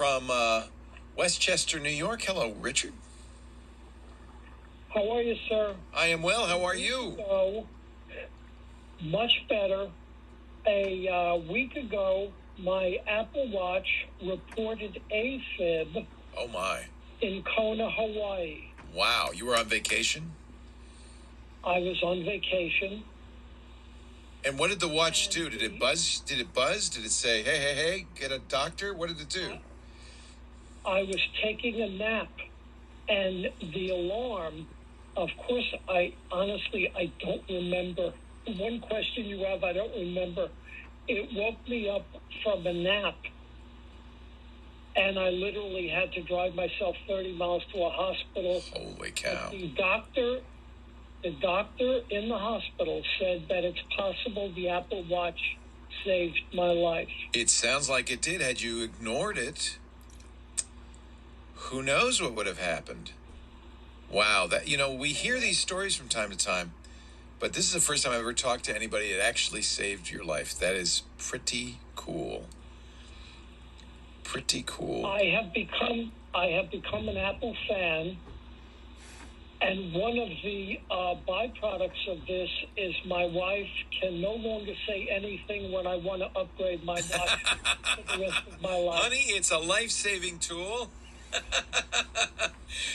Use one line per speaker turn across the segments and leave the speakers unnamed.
from Westchester, New York. Hello, Richard.
How are you, sir?
I am well. How are you?
So, much better. A week ago, my Apple Watch reported AFIB.
Oh, my.
In Kona, Hawaii.
Wow. You were on vacation?
I was on vacation.
And what did the watch do? Did it buzz? Did it say, hey, get a doctor? What did it do?
I was taking a nap, and the alarm, of course, I don't remember. One question you have, I don't remember. It woke me up from a nap, and I literally had to drive myself 30 miles to a hospital.
Holy cow.
The doctor in the hospital said that it's possible the Apple Watch saved my life.
It sounds like it did. Had you ignored it, who knows what would have happened? Wow. We hear these stories from time to time, but this is the first time I've ever talked to anybody that actually saved your life. That is pretty cool. Pretty cool.
I have become an Apple fan. And one of the byproducts of this is my wife can no longer say anything when I want to upgrade my watch for the rest of my life.
Honey, it's a life-saving tool.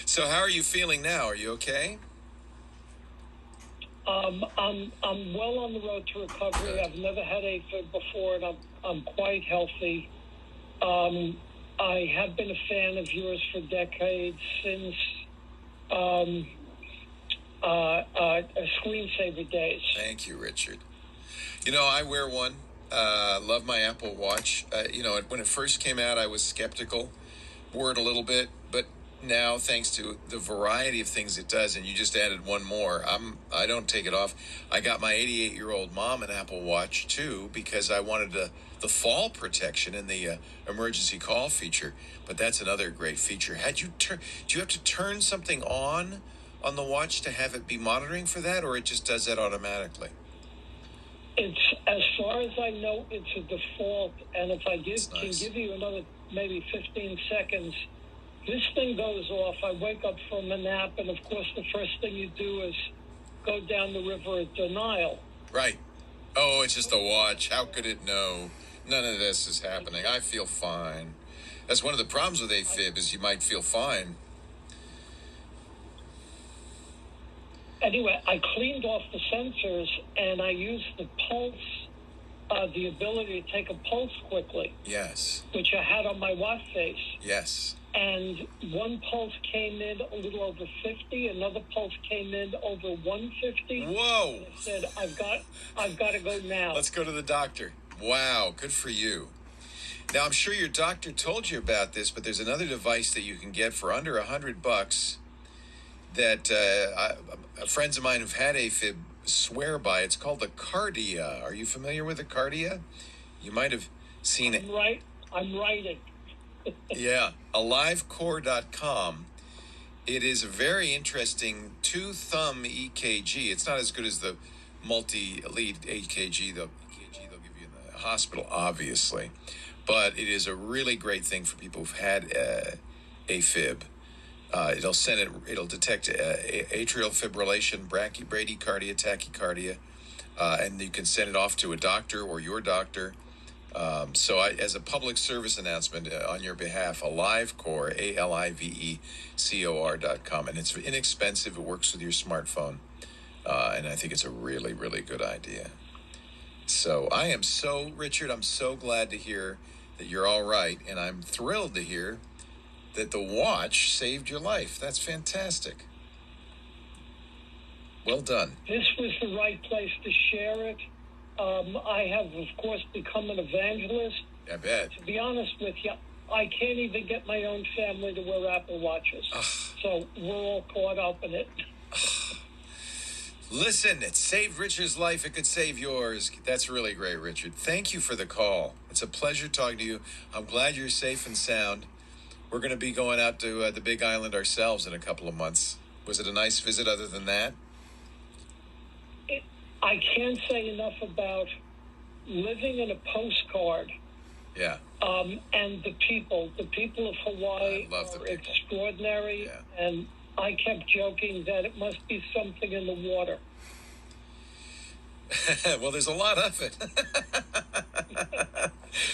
So how are you feeling now? Are you okay?
I'm well on the road to recovery.
Good.
I've never had AFib before, and I'm quite healthy. I have been a fan of yours for decades, since screensaver days.
Thank you, Richard. I wear one. Love my Apple Watch. When it first came out, I was skeptical, worried a little bit, but now, thanks to the variety of things it does, and you just added one more, I don't take it off. I got my 88-year-old mom an Apple Watch too, because I wanted the fall protection and the emergency call feature. But that's another great feature. Do you have to turn something on the watch to have it be monitoring for that, or it just does that automatically?
It's, as far as I know, it's a default, and if I can give you another maybe 15 seconds, this thing goes off. I wake up from a nap, and of course the first thing you do is go down the river of denial.
Right. Oh, it's just a watch. How could it know? None of this is happening. I feel fine. That's one of the problems with AFib, is you might feel fine.
Anyway, I cleaned off the sensors, and I used the pulse, the ability to take a pulse quickly.
Yes.
Which I had on my watch face.
Yes.
And one pulse came in a little over 50, another pulse came in over 150.
Whoa!
And I said, I've got to go now.
Let's go to the doctor. Wow, good for you. Now, I'm sure your doctor told you about this, but there's another device that you can get for under $100 that friends of mine who've had AFib swear by. It's called the Cardia. Are you familiar with the Cardia? You might have seen it.
Right. I'm writing.
Yeah, alivecore.com. It is a very interesting two-thumb EKG. It's not as good as the multi-lead EKG, the EKG they'll give you in the hospital, obviously. But it is a really great thing for people who've had AFib. It'll detect atrial fibrillation, bradycardia, tachycardia, and you can send it off to a doctor or your doctor. So as a public service announcement on your behalf, AliveCore, ALIVECOR.com, and it's inexpensive. It works with your smartphone, and I think it's a really, really good idea. So Richard, I'm so glad to hear that you're all right, and I'm thrilled to hear that the watch saved your life. That's fantastic. Well done.
This was the right place to share it. I have, of course, become an evangelist.
I bet.
To be honest with you, I can't even get my own family to wear Apple Watches. So we're all caught up in it.
Listen, it saved Richard's life. It could save yours. That's really great, Richard. Thank you for the call. It's a pleasure talking to you. I'm glad you're safe and sound. We're going to be going out to the Big Island ourselves in a couple of months. Was it a nice visit other than that?
I can't say enough about living in a postcard.
Yeah.
And the people of Hawaii
I love the
are
people.
extraordinary.
Yeah.
And I kept joking that it must be something in the water.
Well, there's a lot of it,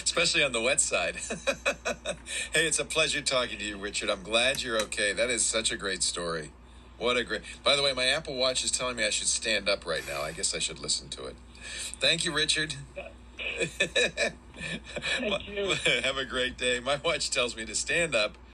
especially on the wet side. Hey, it's a pleasure talking to you, Richard. I'm glad you're okay. That is such a great story. What a great. By the way, my Apple Watch is telling me I should stand up right now. I guess I should listen to it. Thank you, Richard.
Thank you.
Have a great day. My watch tells me to stand up.